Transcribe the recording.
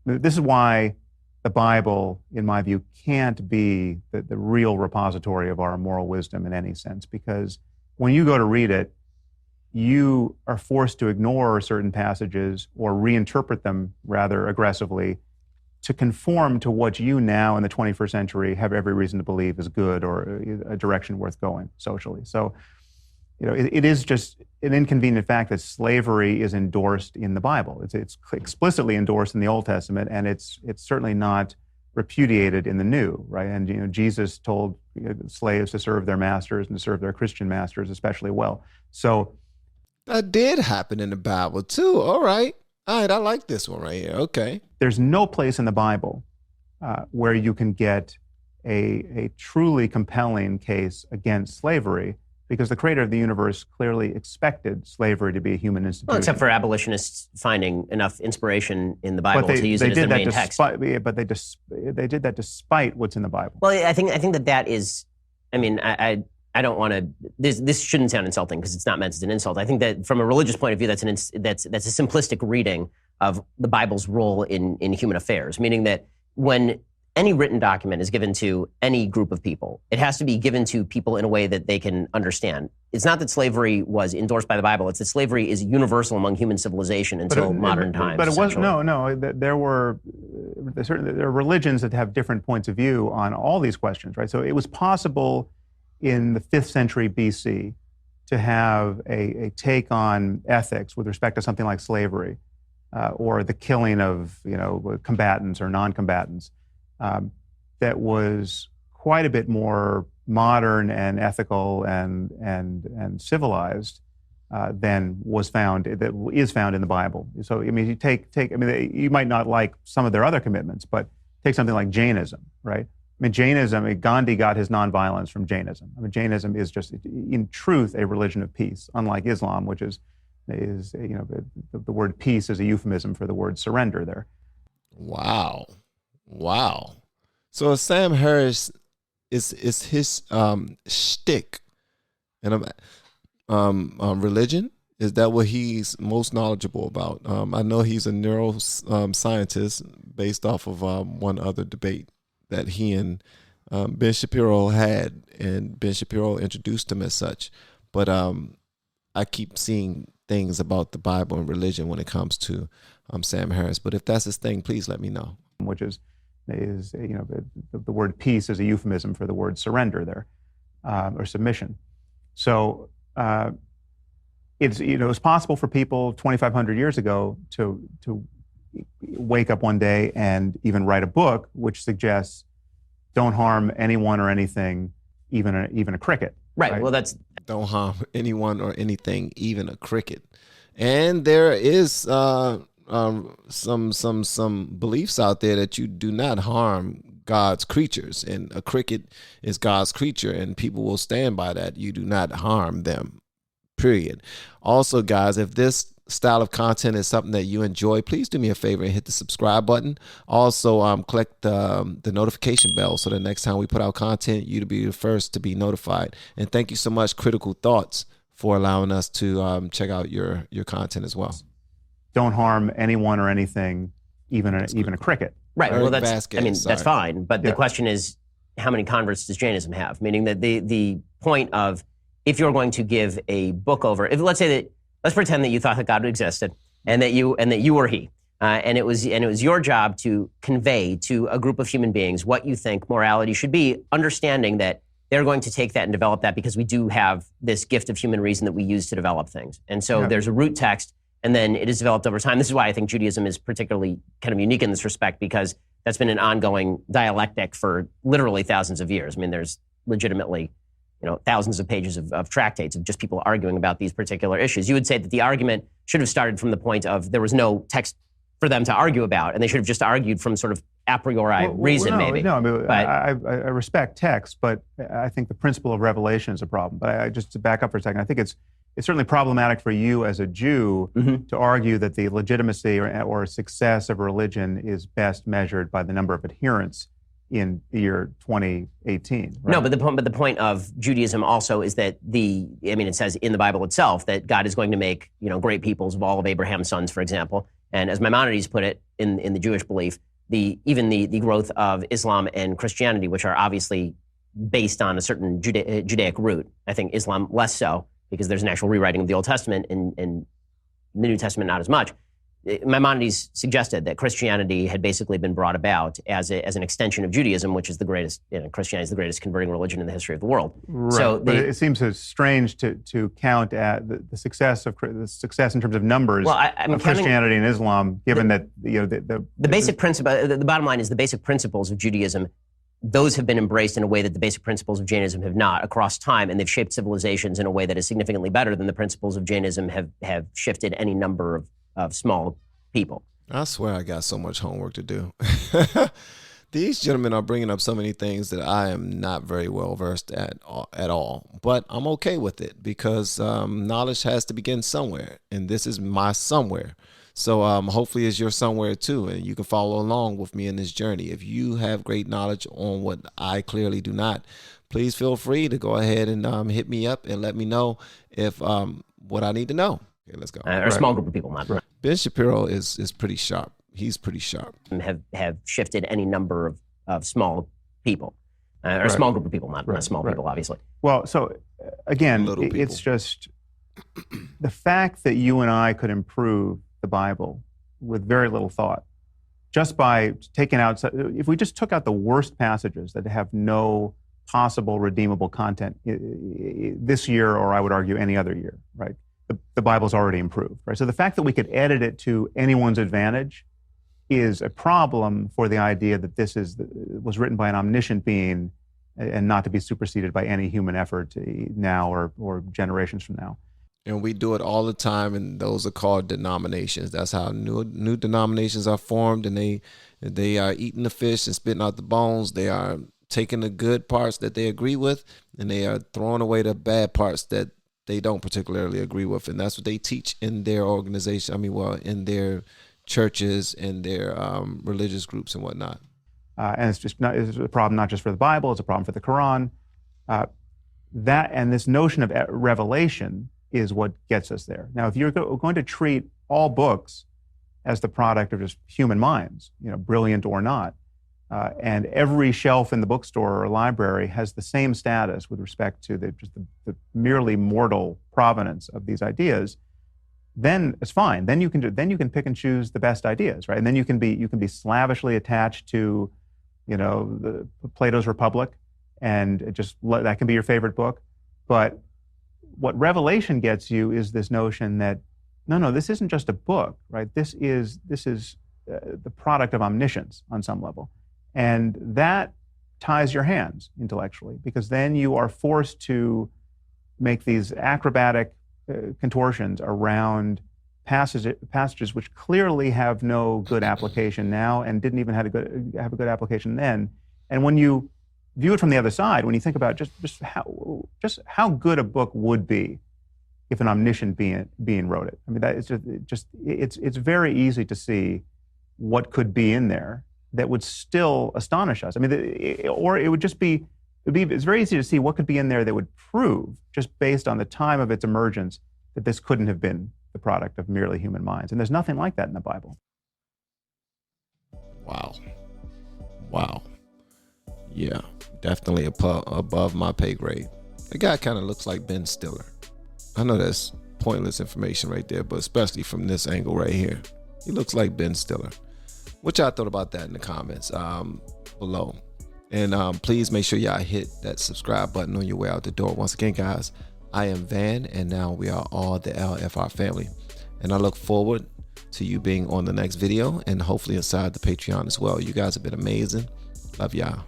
This is why the Bible, in my view, can't be the real repository of our moral wisdom in any sense, because when you go to read it, you are forced to ignore certain passages or reinterpret them rather aggressively to conform to what you now in the 21st century have every reason to believe is good or a direction worth going socially. So, it is just an inconvenient fact that slavery is endorsed in the Bible. It's explicitly endorsed in the Old Testament, and it's certainly not repudiated in the New, right? And Jesus told slaves to serve their masters and to serve their Christian masters especially well. So that did happen in the Bible too. All right, I like this one right here. Okay. There's no place in the Bible where you can get a truly compelling case against slavery, because the creator of the universe clearly expected slavery to be a human institution. Well, except for abolitionists finding enough inspiration in the Bible to use it as their main text. But they did that despite what's in the Bible. Well, I think that is, I mean, I don't want to, this shouldn't sound insulting because it's not meant as an insult. I think that from a religious point of view, that's a simplistic reading of the Bible's role in human affairs, meaning that when any written document is given to any group of people, it has to be given to people in a way that they can understand. It's not that slavery was endorsed by the Bible. It's that slavery is universal among human civilization until modern times. But it was, no. There are religions that have different points of view on all these questions, right? So it was possible in the 5th century BC to have a take on ethics with respect to something like slavery or the killing of combatants or non-combatants. That was quite a bit more modern and ethical and civilized than is found in the Bible. So I mean, you might not like some of their other commitments, but take something like Jainism, right? I mean, Jainism, Gandhi got his nonviolence from Jainism. I mean, Jainism is just, in truth, a religion of peace, unlike Islam, which is the word peace is a euphemism for the word surrender there. Wow. So Sam Harris is his shtick and religion. Is that what he's most knowledgeable about? I know he's a neuroscientist based off of one other debate that he and Ben Shapiro had, and Ben Shapiro introduced him as such. But I keep seeing things about the Bible and religion when it comes to Sam Harris. But if that's his thing, please let me know. Which is the word peace is a euphemism for the word surrender there, or submission. So it's possible for people 2,500 years ago to wake up one day and even write a book which suggests don't harm anyone or anything, even a cricket. Right. Well, that's don't harm anyone or anything, even a cricket. And there is some beliefs out there that you do not harm God's creatures, and a cricket is God's creature, and people will stand by that. You do not harm them, period. Also, guys, if this style of content is something that you enjoy, please do me a favor and hit the subscribe button. Also, click the notification bell so the next time we put out content, you'll be the first to be notified. And thank you so much, Critical Thoughts, for allowing us to check out your content as well. Don't harm anyone or anything, even a cricket. Right. Well, that's fine. But the question is, how many converts does Jainism have? Meaning that the point of, if you're going to give a book over, let's pretend that you thought that God existed and that you were he, and it was your job to convey to a group of human beings what you think morality should be, understanding that they're going to take that and develop that because we do have this gift of human reason that we use to develop things. And so there's a root text, and then it is developed over time. This is why I think Judaism is particularly kind of unique in this respect, because that's been an ongoing dialectic for literally thousands of years. I mean, there's legitimately thousands of pages of tractates of just people arguing about these particular issues. You would say that the argument should have started from the point of there was no text for them to argue about, and they should have just argued from sort of a priori reason, maybe. No, I mean, I respect text, but I think the principle of revelation is a problem. But just to back up for a second, I think it's certainly problematic for you as a Jew to argue that the legitimacy or success of a religion is best measured by the number of adherents in the year 2018. Right? No, but the point of Judaism also is that it says in the Bible itself that God is going to make, great peoples of all of Abraham's sons, for example. And as Maimonides put it in the Jewish belief, even the growth of Islam and Christianity, which are obviously based on a certain Judaic root. I think Islam less so, because there's an actual rewriting of the Old Testament, and the New Testament not as much. Maimonides suggested that Christianity had basically been brought about as an extension of Judaism, which is the greatest, Christianity is the greatest converting religion in the history of the world. Right. So but it seems so strange to count at the success in terms of numbers of Christianity and Islam, given that the basic principle. The bottom line is the basic principles of Judaism. Those have been embraced in a way that the basic principles of Jainism have not across time, and they've shaped civilizations in a way that is significantly better than the principles of Jainism have shifted any number of small people. I swear I got so much homework to do. These gentlemen are bringing up so many things that I am not very well versed at all, but I'm okay with it because knowledge has to begin somewhere, and this is my somewhere. So hopefully it's your somewhere too, and you can follow along with me in this journey. If you have great knowledge on what I clearly do not, please feel free to go ahead and hit me up and let me know if what I need to know. Okay, let's go. Or a small group of people, not right. Ben Shapiro is pretty sharp. He's pretty sharp. Have shifted any number of small people, or a small group of people, not small people, obviously. Well, so again, it's just the fact that you and I could improve the Bible with very little thought, just by taking out, if we just took out the worst passages that have no possible redeemable content this year, or I would argue any other year, right? The Bible's already improved, right? So the fact that we could edit it to anyone's advantage is a problem for the idea that this was written by an omniscient being and not to be superseded by any human effort now or generations from now. And we do it all the time, and those are called denominations. That's how new denominations are formed, and they are eating the fish and spitting out the bones. They are taking the good parts that they agree with, and they are throwing away the bad parts that they don't particularly agree with. And that's what they teach in their organization. In their churches and their religious groups and whatnot. And it's a problem not just for the Bible, it's a problem for the Quran. And this notion of revelation is what gets us there. Now, if you're going to treat all books as the product of just human minds, brilliant or not, and every shelf in the bookstore or library has the same status with respect to the merely mortal provenance of these ideas, then it's fine. Then you can pick and choose the best ideas, right? And then you can be slavishly attached to, the Plato's Republic, and that can be your favorite book. But what Revelation gets you is this notion that no, this isn't just a book, right? This is the product of omniscience on some level. And that ties your hands intellectually, because then you are forced to make these acrobatic contortions around passages which clearly have no good application now and didn't even have a good application then. And when you view it from the other side, when you think about just how good a book would be if an omniscient being wrote it. I mean, that is it's very easy to see what could be in there that would still astonish us. I mean, it's very easy to see what could be in there that would prove, just based on the time of its emergence, that this couldn't have been the product of merely human minds. And there's nothing like that in the Bible. Wow. Yeah, definitely above my pay grade. The guy kind of looks like Ben Stiller. I know that's pointless information right there, but especially from this angle right here, he looks like Ben Stiller. What y'all thought about that in the comments below? And please make sure y'all hit that subscribe button on your way out the door. Once again, guys, I am Van, and now we are all the LFR family. And I look forward to you being on the next video and hopefully inside the Patreon as well. You guys have been amazing. Love y'all.